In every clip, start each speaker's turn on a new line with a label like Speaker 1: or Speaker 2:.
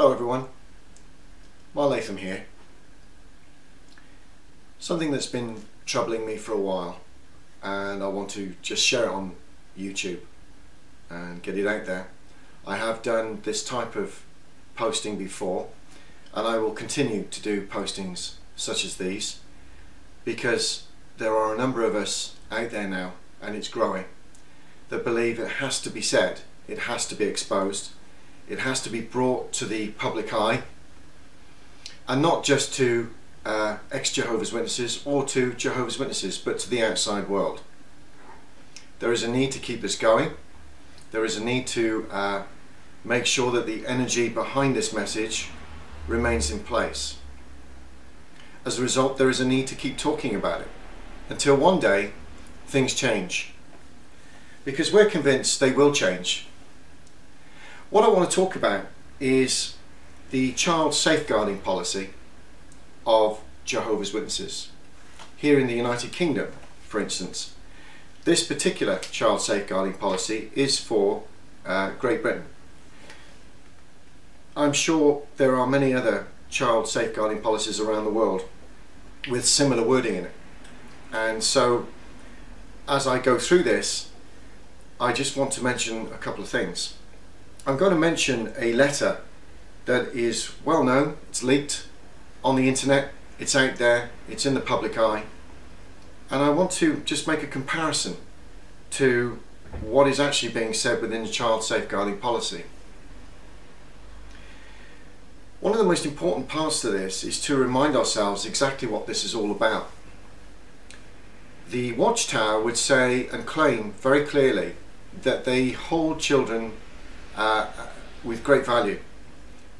Speaker 1: Hello everyone, Mark Latham here. Something that's been troubling me for a while, and I want to just share it on YouTube and get it out there. I have done this type of posting before, and I will continue to do postings such as these because there are a number of us out there now, and it's growing, that believe it has to be said, it has to be exposed, it has to be brought to the public eye, and not just to ex-Jehovah's Witnesses or to Jehovah's Witnesses, but to the outside world. There is a need to keep this going. There is a need to make sure that the energy behind this message remains in place. As a result, there is a need to keep talking about it until one day things change, because we're convinced they will change. What I want to talk about is the child safeguarding policy of Jehovah's Witnesses. Here in the United Kingdom, for instance, this particular child safeguarding policy is for Great Britain. I'm sure there are many other child safeguarding policies around the world with similar wording in it. And so, as I go through this, I just want to mention a couple of things. I'm going to mention a letter that is well known, it's leaked on the internet, it's out there, it's in the public eye, and I want to just make a comparison to what is actually being said within the child safeguarding policy. One of the most important parts to this is to remind ourselves exactly what this is all about. The Watchtower would say and claim very clearly that they hold children with great value,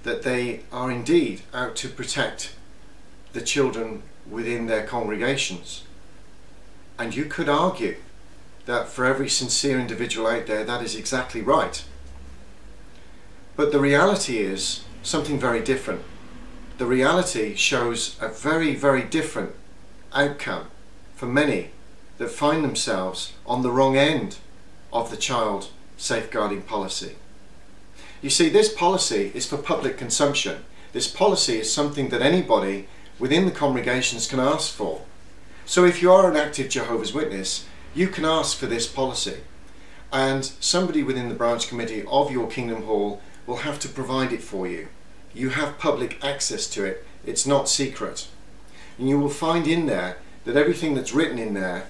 Speaker 1: that they are indeed out to protect the children within their congregations. And you could argue that for every sincere individual out there, that is exactly right. But the reality is something very different. The reality shows a very, very different outcome for many that find themselves on the wrong end of the child safeguarding policy. You see, this policy is for public consumption. This policy is something that anybody within the congregations can ask for. So if you are an active Jehovah's Witness, you can ask for this policy, and somebody within the branch committee of your Kingdom Hall will have to provide it for you. You have public access to it. It's not secret. And you will find in there that everything that's written in there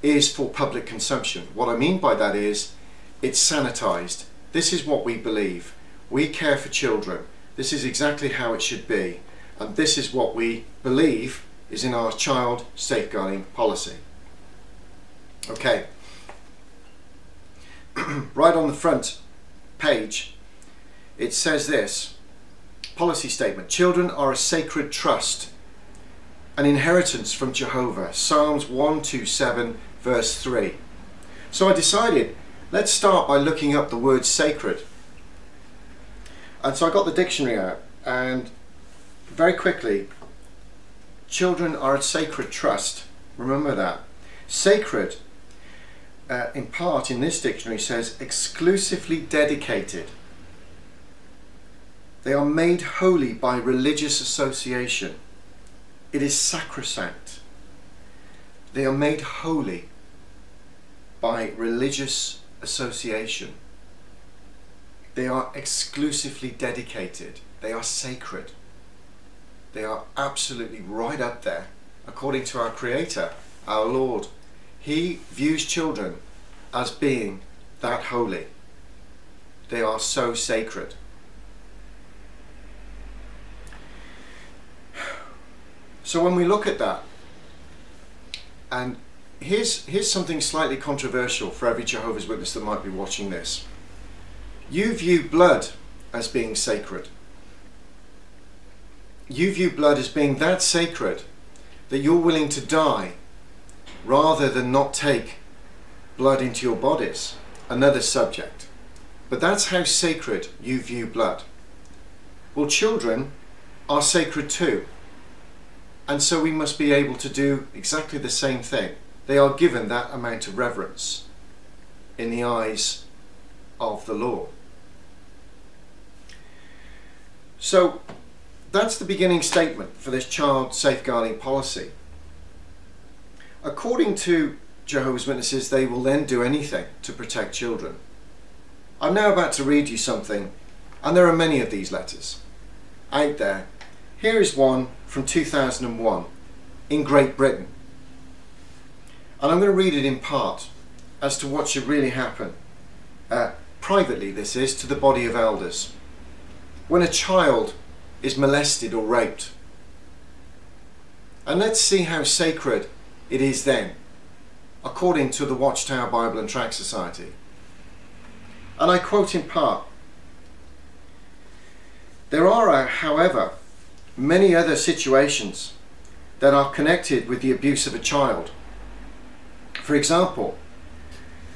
Speaker 1: is for public consumption. What I mean by that is it's sanitized. This is what we believe. We care for children. This is exactly how it should be. And this is what we believe is in our child safeguarding policy. Okay. Right on the front page, it says this. Policy statement. Children are a sacred trust, an inheritance from Jehovah. Psalms 127 verse 3. So I decided, let's start by looking up the word sacred. And so I got the dictionary out, and very quickly, children are a sacred trust. Remember that. Sacred, in part in this dictionary, says exclusively dedicated. They are made holy by religious association. It is sacrosanct. They are made holy by religious association. They are exclusively dedicated. They are sacred. They are absolutely right up there, according to our Creator, our Lord. He views children as being that holy. They are so sacred. So when we look at that, and here's something slightly controversial for every Jehovah's Witness that might be watching this. You view blood as being sacred. You view blood as being that sacred that you're willing to die rather than not take blood into your bodies. Another subject. But that's how sacred you view blood. Well, children are sacred too. And so we must be able to do exactly the same thing. They are given that amount of reverence in the eyes of the law. So that's the beginning statement for this child safeguarding policy. According to Jehovah's Witnesses, they will then do anything to protect children. I'm now about to read you something, and there are many of these letters out there. Here is one from 2001 in Great Britain. And I'm going to read it in part as to what should really happen. Privately, this is, to the body of elders. When a child is molested or raped. And let's see how sacred it is then, according to the Watchtower Bible and Tract Society. And I quote in part, "There are, however, many other situations that are connected with the abuse of a child. For example,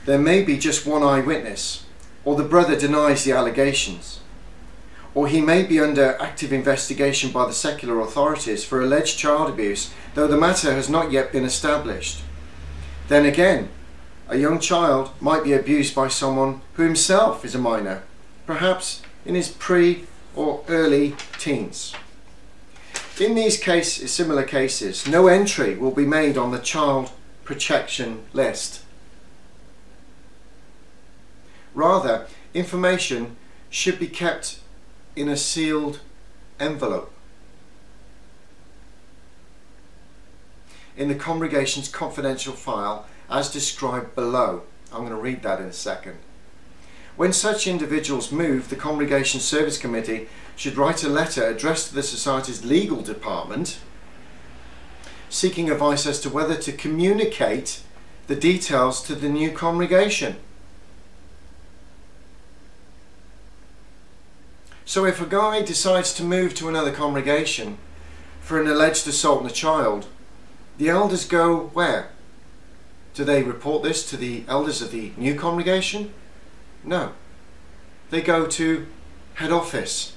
Speaker 1: there may be just one eyewitness, or the brother denies the allegations, or he may be under active investigation by the secular authorities for alleged child abuse, though the matter has not yet been established. Then again, a young child might be abused by someone who himself is a minor, perhaps in his pre or early teens. In these similar cases, no entry will be made on the child protection list. Rather, information should be kept in a sealed envelope in the congregation's confidential file as described below." I'm going to read that in a second. "When such individuals move, the Congregation Service Committee should write a letter addressed to the Society's legal department seeking advice as to whether to communicate the details to the new congregation." So if a guy decides to move to another congregation for an alleged assault on a child, the elders go where? Do they report this to the elders of the new congregation? No. They go to head office,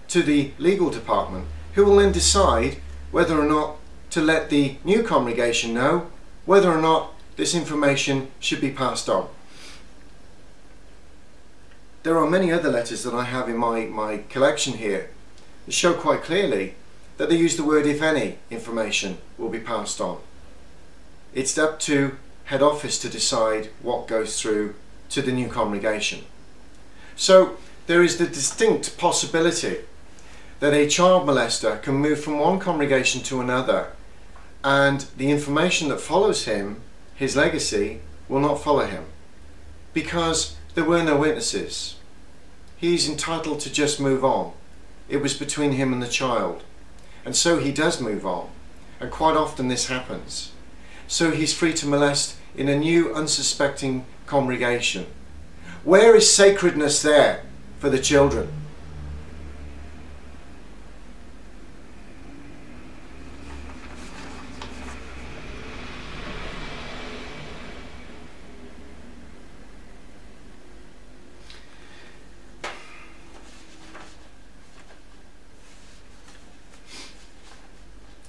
Speaker 1: to the legal department, who will then decide whether or not to let the new congregation know whether or not this information should be passed on. There are many other letters that I have in my collection here that show quite clearly that they use the word "if any" information will be passed on. It's up to head office to decide what goes through to the new congregation. So there is the distinct possibility that a child molester can move from one congregation to another, and the information that follows him, his legacy, will not follow him because there were no witnesses. He's entitled to just move on. It was between him and the child, and so he does move on, and quite often this happens. So he's free to molest in a new unsuspecting congregation. Where is sacredness there for the children?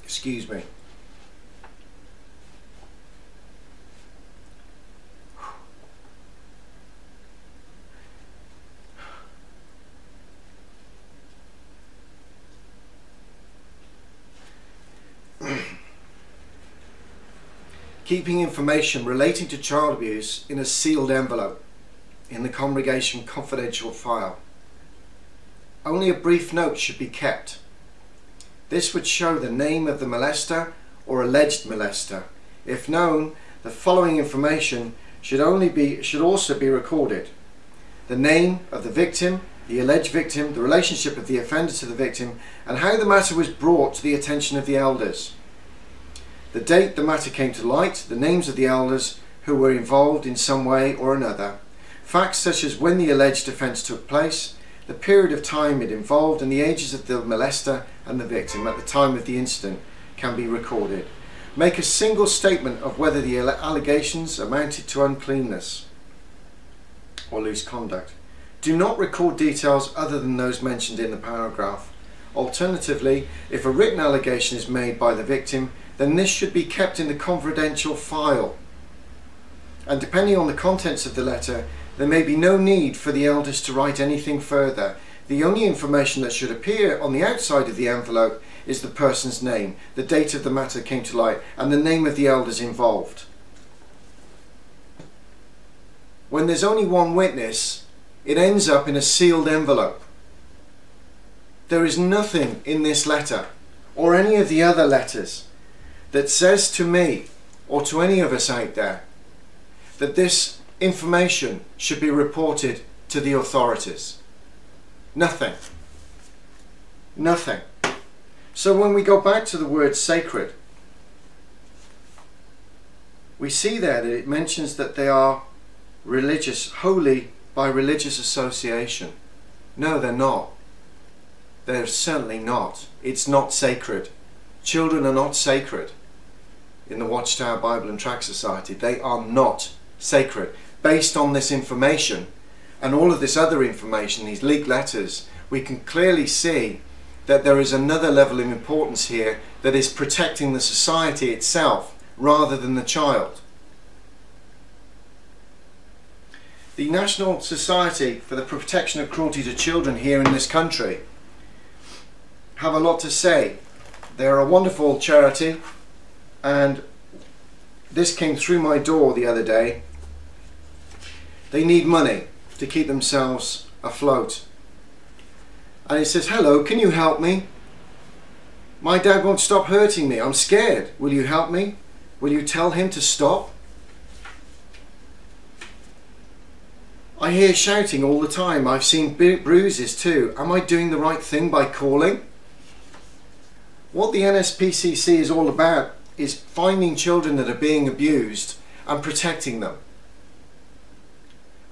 Speaker 1: Excuse me. Keeping information relating to child abuse in a sealed envelope in the congregation confidential file. Only a brief note should be kept. This would show the name of the molester or alleged molester. If known, the following information should also be recorded: the name of the victim, the alleged victim, the relationship of the offender to the victim, and how the matter was brought to the attention of the elders. The date the matter came to light, the names of the elders who were involved in some way or another, facts such as when the alleged offence took place, the period of time it involved, and the ages of the molester and the victim at the time of the incident can be recorded. Make a single statement of whether the allegations amounted to uncleanness or loose conduct. Do not record details other than those mentioned in the paragraph. Alternatively, if a written allegation is made by the victim, then this should be kept in the confidential file. And depending on the contents of the letter, there may be no need for the elders to write anything further. the only information that should appear on the outside of the envelope is the person's name, the date of the matter came to light, and the name of the elders involved. When there's only one witness, it ends up in a sealed envelope. There is nothing in this letter or any of the other letters that says to me or to any of us out there that this information should be reported to the authorities. Nothing. Nothing. So when we go back to the word sacred, we see there that it mentions that they are religious, holy by religious association. No, they're not. They're certainly not. It's not sacred. Children are not sacred in the Watchtower Bible and Tract Society. They are not sacred. Based on this information and all of this other information, these leaked letters, we can clearly see that there is another level of importance here that is protecting the society itself rather than the child. The National Society for the Protection of Cruelty to Children here in this country have a lot to say. They're a wonderful charity, and this came through my door the other day. They need money to keep themselves afloat. And it says, "Hello, can you help me? My dad won't stop hurting me. I'm scared. Will you help me? Will you tell him to stop? I hear shouting all the time. I've seen bruises too. Am I doing the right thing by calling?" What the NSPCC is all about is finding children that are being abused and protecting them.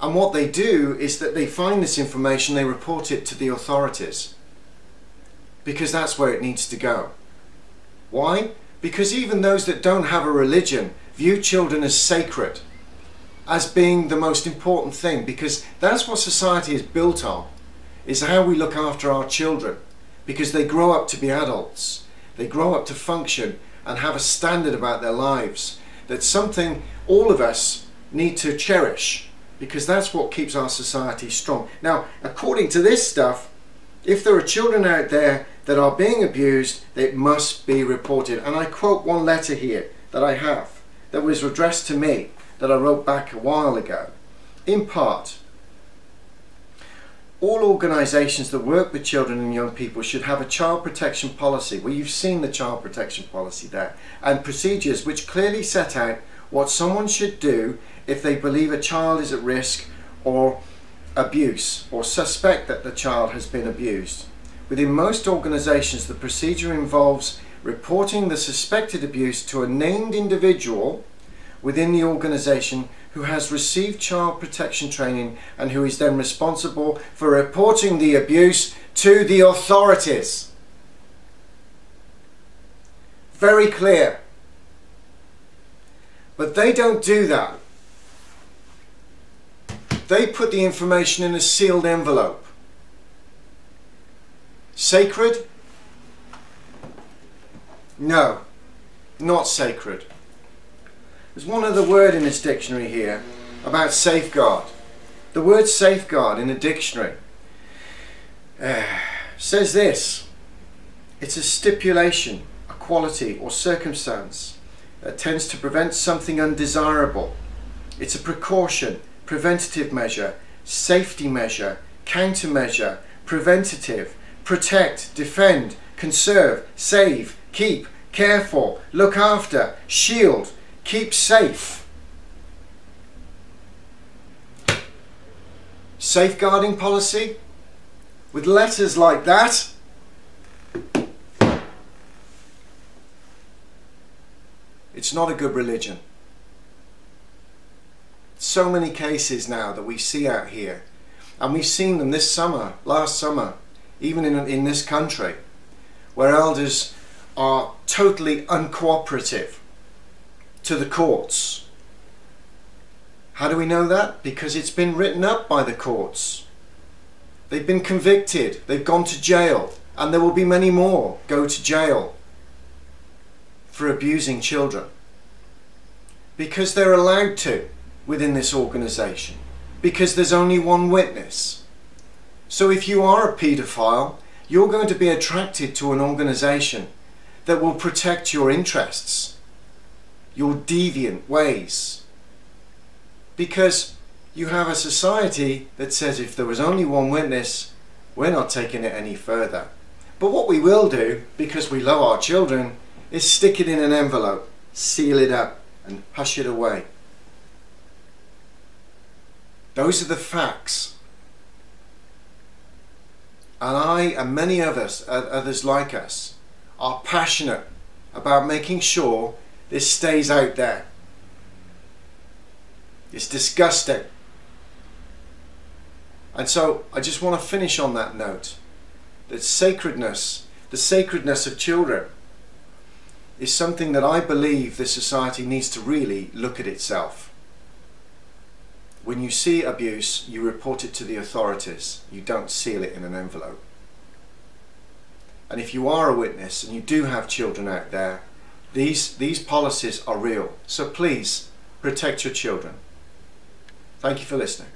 Speaker 1: And what they do is that they find this information, they report it to the authorities, because that's where it needs to go. Why? Because even those that don't have a religion view children as sacred, as being the most important thing, because that's what society is built on, is how we look after our children, because they grow up to be adults, they grow up to function and have a standard about their lives. That's something all of us need to cherish, because that's what keeps our society strong. Now, according to this stuff, if there are children out there that are being abused, it must be reported. And I quote one letter here that I have that was addressed to me, that I wrote back a while ago. In part, all organisations that work with children and young people should have a child protection policy. Well, you've seen the child protection policy there, and procedures which clearly set out what someone should do if they believe a child is at risk or abuse, or suspect that the child has been abused. Within most organisations, the procedure involves reporting the suspected abuse to a named individual within the organisation who has received child protection training and who is then responsible for reporting the abuse to the authorities. Very clear. But they don't do that. They put the information in a sealed envelope. Sacred? No, not sacred. There's one other word in this dictionary here about safeguard. The word safeguard in a dictionary says this: it's a stipulation, a quality or circumstance that tends to prevent something undesirable. It's a precaution, preventative measure, safety measure, countermeasure, preventative, protect, defend, conserve, save, keep, care for, look after, shield, keep safe. Safeguarding policy with letters like that. It's not a good religion. So many cases now that we see out here, and we've seen them this summer, last summer, even in this country, where elders are totally uncooperative to the courts. How do we know that? Because it's been written up by the courts. They've been convicted, they've gone to jail, and there will be many more go to jail for abusing children. Because they're allowed to within this organisation. Because there's only one witness. So if you are a paedophile, you're going to be attracted to an organisation that will protect your interests, your deviant ways. Because you have a society that says if there was only one witness, we're not taking it any further. But what we will do, because we love our children, is stick it in an envelope, seal it up and hush it away. Those are the facts. And I and many of us, others like us, are passionate about making sure this stays out there. It's disgusting. And so I just want to finish on that note, that sacredness, the sacredness of children, is something that I believe this society needs to really look at itself. When you see abuse, you report it to the authorities. You don't seal it in an envelope. And if you are a witness and you do have children out there, these policies are real. So please protect your children. Thank you for listening.